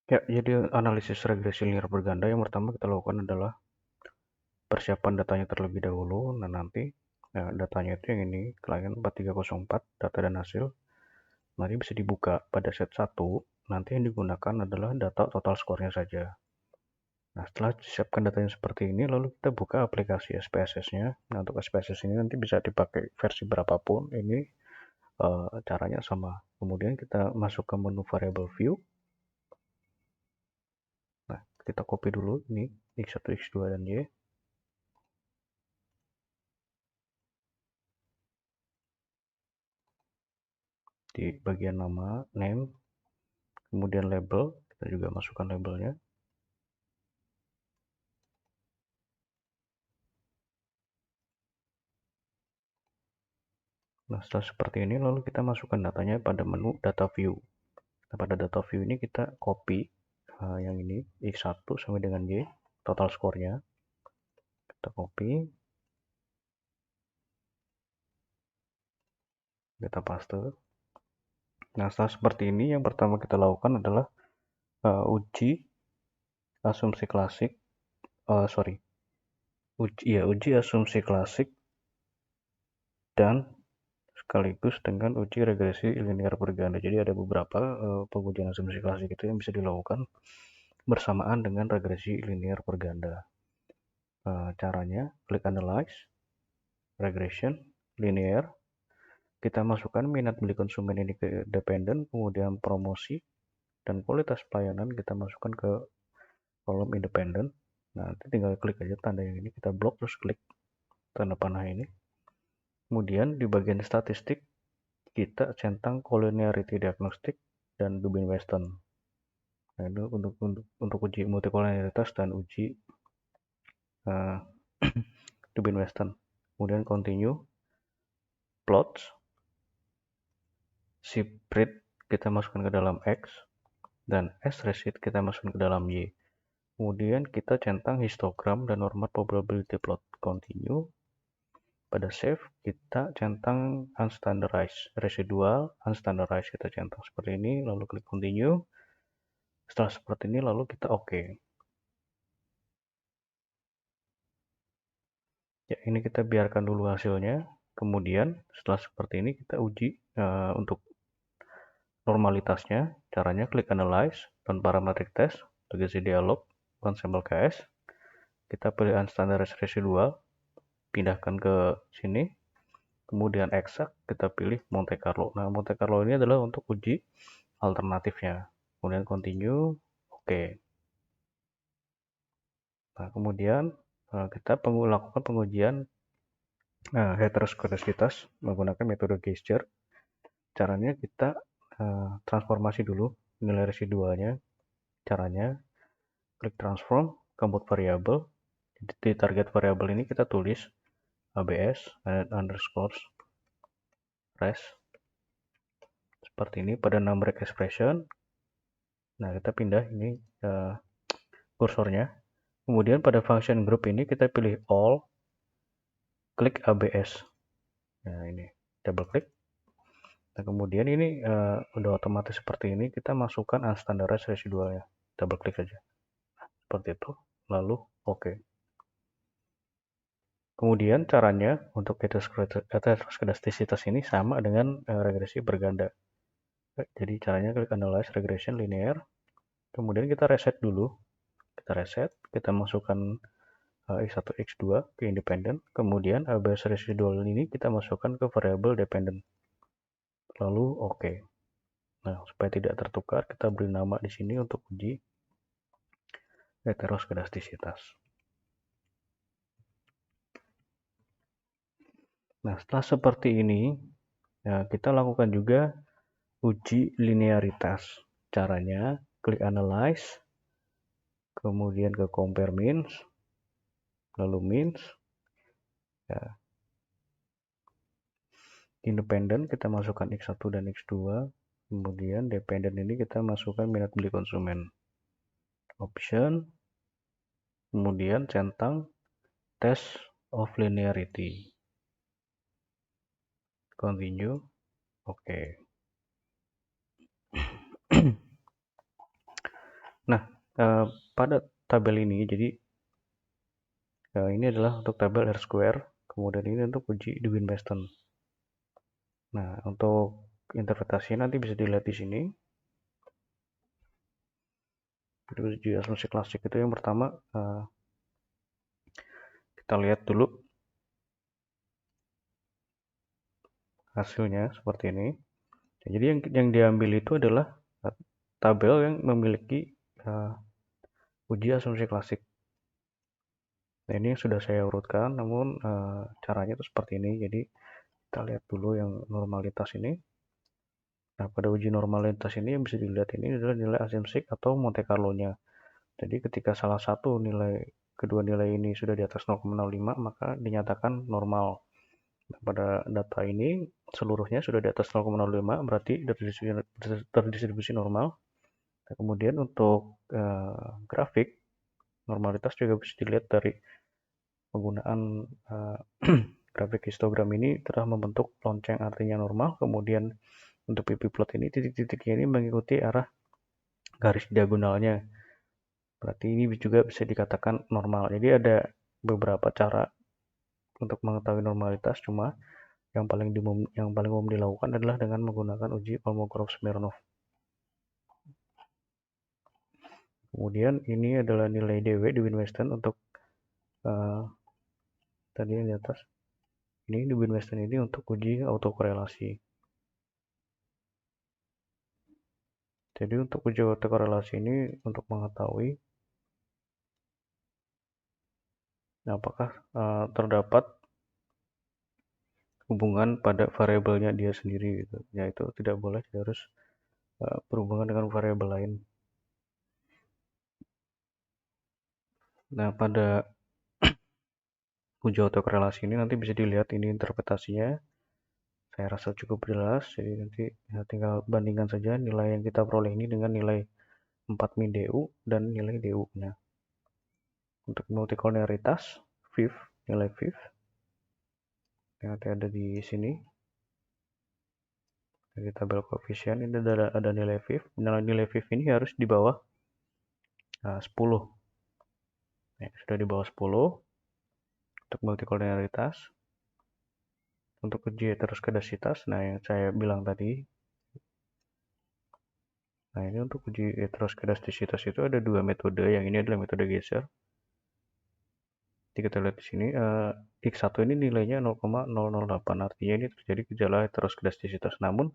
Ya, jadi analisis regresi linear berganda yang pertama kita lakukan adalah persiapan datanya terlebih dahulu. Nah, nanti datanya itu yang ini, klien 4304, data dan hasil. Nanti bisa dibuka pada set 1, nanti yang digunakan adalah data total skornya saja. Nah, setelah disiapkan datanya seperti ini, lalu kita buka aplikasi SPSS-nya. Nah, untuk SPSS ini nanti bisa dipakai versi berapapun. Ini caranya sama. Kemudian kita masuk ke menu variable view. Nah, kita copy dulu ini X1, X2, dan Y. Di bagian nama, name, kemudian label, kita juga masukkan labelnya. Nah, setelah seperti ini, lalu kita masukkan datanya pada menu data view. Nah, pada data view ini kita copy yang ini, X1 sampai dengan Y, total skornya. Kita copy, kita paste. Nah, setelah seperti ini, yang pertama kita lakukan adalah uji asumsi klasik, uji asumsi klasik dan sekaligus dengan uji regresi linear berganda. Jadi ada beberapa pengujian asumsi klasik itu yang bisa dilakukan bersamaan dengan regresi linear berganda. Caranya, klik analyze, regression, linear. Kita masukkan minat beli konsumen ini ke dependent, kemudian promosi, dan kualitas pelayanan kita masukkan ke kolom independent. Nah, nanti tinggal klik aja tanda yang ini, kita blok terus klik tanda panah ini. Kemudian di bagian statistik kita centang collinearity diagnostic dan Dubin Weston. Nah, itu untuk uji multicollinearitas dan uji Dubin Weston. Kemudian continue, plots, spread kita masukkan ke dalam X, dan S-receipt kita masukkan ke dalam Y. Kemudian kita centang histogram dan normal probability plot. Continue. Pada save, kita centang unstandardized, residual, unstandardized kita centang seperti ini, lalu klik continue. Setelah seperti ini, lalu kita OK. Ya, ini kita biarkan dulu hasilnya. Kemudian, setelah seperti ini, kita uji untuk normalitasnya. Caranya klik analyze, dan parametric test, legacy dialog, one sample KS. Kita pilih unstandardized residual, pindahkan ke sini. Kemudian exact, kita pilih Monte Carlo. Nah, Monte Carlo ini adalah untuk uji alternatifnya. Kemudian continue, oke. Nah, kemudian kita lakukan pengujian heteroskedasitas menggunakan metode gesture. Caranya kita transformasi dulu nilai residualnya. Caranya klik transform, compute variable. Di target variable ini kita tulis ABS underscore res seperti ini pada numeric expression. Nah, kita pindah ini kursornya. Kemudian pada function group ini kita pilih all, klik ABS. Nah, ini double klik. Nah, kemudian ini udah otomatis seperti ini, kita masukkan unstandardized residualnya. Double klik saja. Seperti itu. Lalu oke. Kemudian caranya untuk heteroskedastisitas ini sama dengan regresi berganda. Jadi caranya klik analyze regression linear. Kemudian kita reset dulu. Kita reset, kita masukkan X1, X2 ke independent. Kemudian ABS residual ini kita masukkan ke variable dependent. Lalu oke. Nah, supaya tidak tertukar, kita beri nama di sini untuk uji heteroskedastisitas. Nah, setelah seperti ini, ya, kita lakukan juga uji linearitas. Caranya, klik analyze, kemudian ke compare means, lalu means, ya. Independent kita masukkan X1 dan X2, kemudian dependent ini kita masukkan minat beli konsumen. Option, kemudian centang test of linearity. Continue, oke. Nah, pada tabel ini, jadi ini adalah untuk tabel R-square, kemudian ini untuk uji Dewey-Marston. Nah, untuk interpretasinya nanti bisa dilihat di sini. Uji asumsi klasik itu yang pertama, kita lihat dulu hasilnya seperti ini. Jadi yang diambil itu adalah tabel yang memiliki uji asumsi klasik. Nah, ini yang sudah saya urutkan, namun caranya itu seperti ini. Jadi kita lihat dulu yang normalitas ini. Nah, pada uji normalitas ini yang bisa dilihat ini adalah nilai asumsi atau Monte Carlo-nya. Jadi ketika salah satu kedua nilai ini sudah di atas 0,05, maka dinyatakan normal. Nah, pada data ini seluruhnya sudah di atas 0,05, berarti terdistribusi normal. Nah, kemudian untuk grafik normalitas juga bisa dilihat dari penggunaan grafik histogram ini telah membentuk lonceng artinya normal. Kemudian untuk pp plot ini titik-titiknya ini mengikuti arah garis diagonalnya. Berarti ini juga bisa dikatakan normal. Jadi ada beberapa cara untuk mengetahui normalitas, cuma yang paling umum dilakukan adalah dengan menggunakan uji Kolmogorov-Smirnov. Kemudian ini adalah nilai DW di Dewey-Marston untuk tadi yang di atas. Ini di Dewey-Marston ini untuk uji autokorelasi. Jadi untuk uji autokorelasi ini untuk mengetahui apakah terdapat hubungan pada variabelnya dia sendiri gitu. Yaitu tidak boleh harus berhubungan dengan variabel lain. Nah, pada uji autokorelasi ini nanti bisa dilihat ini interpretasinya. Saya rasa cukup jelas, jadi nanti ya, tinggal bandingkan saja nilai yang kita peroleh ini dengan nilai 4 min DU dan nilai DU-nya. Untuk multikolonialitas, nilai fifth yang nanti ada di sini. Dari tabel koefisien ini ada nilai fifth. Nilai fifth ini harus di bawah 10. Nah, sudah di bawah 10 untuk multikolonialitas. Untuk uji heteroskedasitas, nah yang saya bilang tadi. Nah, ini untuk uji heteroskedastisitas itu ada dua metode. Yang ini adalah metode Geisser. Jadi kita lihat di sini, X1 ini nilainya 0,008, artinya ini terjadi gejala heteroskedastisitas. Namun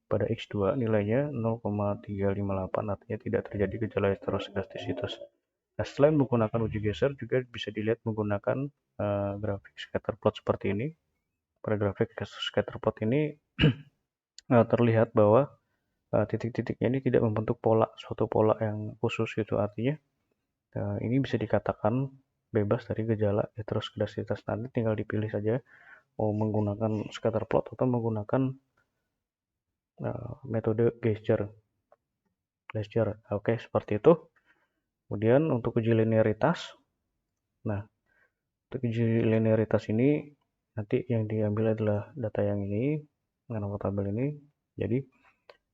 pada X2 nilainya 0,358, artinya tidak terjadi gejala heteroskedastisitas. Nah, selain menggunakan uji Geisser juga bisa dilihat menggunakan grafik scatterplot seperti ini. Pada grafik scatterplot ini terlihat bahwa titik-titiknya ini tidak membentuk suatu pola yang khusus gitu. Artinya ini bisa dikatakan bebas dari gejala heteroskedastisitas. Nanti tinggal dipilih saja mau menggunakan scatterplot atau menggunakan metode Geisser. Oke, seperti itu. Kemudian untuk uji linearitas, nah untuk uji linearitas ini nanti yang diambil adalah data yang ini, nomor tabel ini. Jadi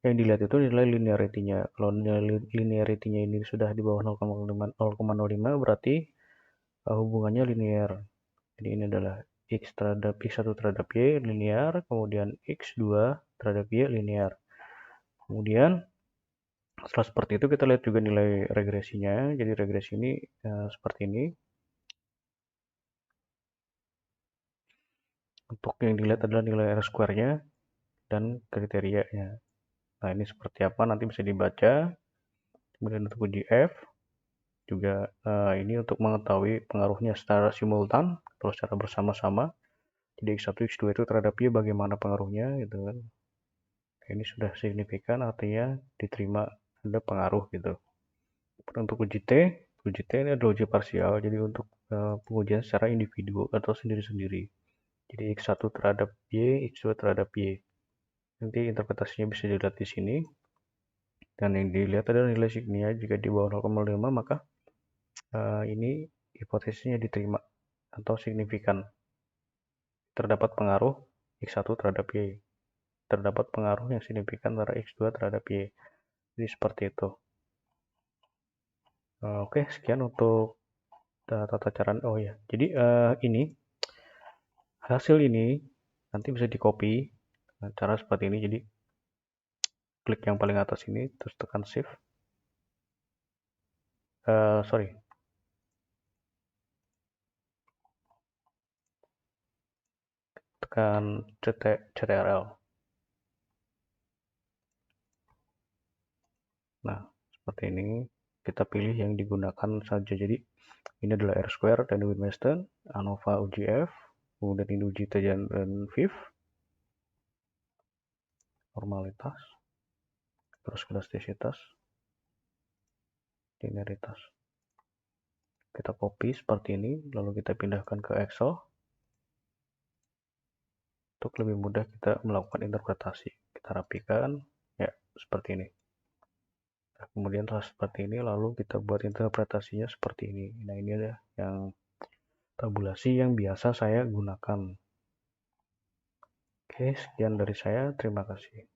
yang dilihat itu nilai linearity-nya. Kalau nilai linearity-nya ini sudah di bawah 0,05 berarti hubungannya linear. Jadi ini adalah X1 terhadap Y linear, kemudian X2 terhadap Y linear. Kemudian setelah seperti itu kita lihat juga nilai regresinya. Jadi regresi ini seperti ini. Untuk yang dilihat adalah nilai R-square-nya dan kriterianya. Nah, ini seperti apa nanti bisa dibaca. Kemudian untuk uji F juga ini untuk mengetahui pengaruhnya secara simultan atau secara bersama-sama. Jadi X1, X2 itu terhadap Y bagaimana pengaruhnya gitu kan. Ini sudah signifikan, artinya diterima ada pengaruh gitu. Untuk uji T ini adalah uji parsial, jadi untuk pengujian secara individu atau sendiri-sendiri. Jadi X1 terhadap Y, X2 terhadap Y. Nanti interpretasinya bisa dilihat di sini. Dan yang dilihat adalah nilai signia. Jika di bawah 0,5 maka ini hipotesisnya diterima atau signifikan. Terdapat pengaruh X1 terhadap Y. Terdapat pengaruh yang signifikan antara X2 terhadap Y. Jadi seperti itu. Oke, sekian untuk tata cara. Oh ya, jadi ini hasil ini nanti bisa di copy dengan cara seperti ini. Jadi klik yang paling atas ini, terus tekan shift. Sorry, tekan CTRL. Nah, seperti ini. Kita pilih yang digunakan saja. Jadi ini adalah R Square dan Windmaster, ANOVA UGF, kemudian ini UGT dan VIV, normalitas, terus elastisitas, linearitas. Kita copy seperti ini, lalu kita pindahkan ke Excel. Untuk lebih mudah kita melakukan interpretasi. Kita rapikan, ya seperti ini. Nah, kemudian setelah seperti ini, lalu kita buat interpretasinya seperti ini. Nah, ini ada yang tabulasi yang biasa saya gunakan. Oke, sekian dari saya. Terima kasih.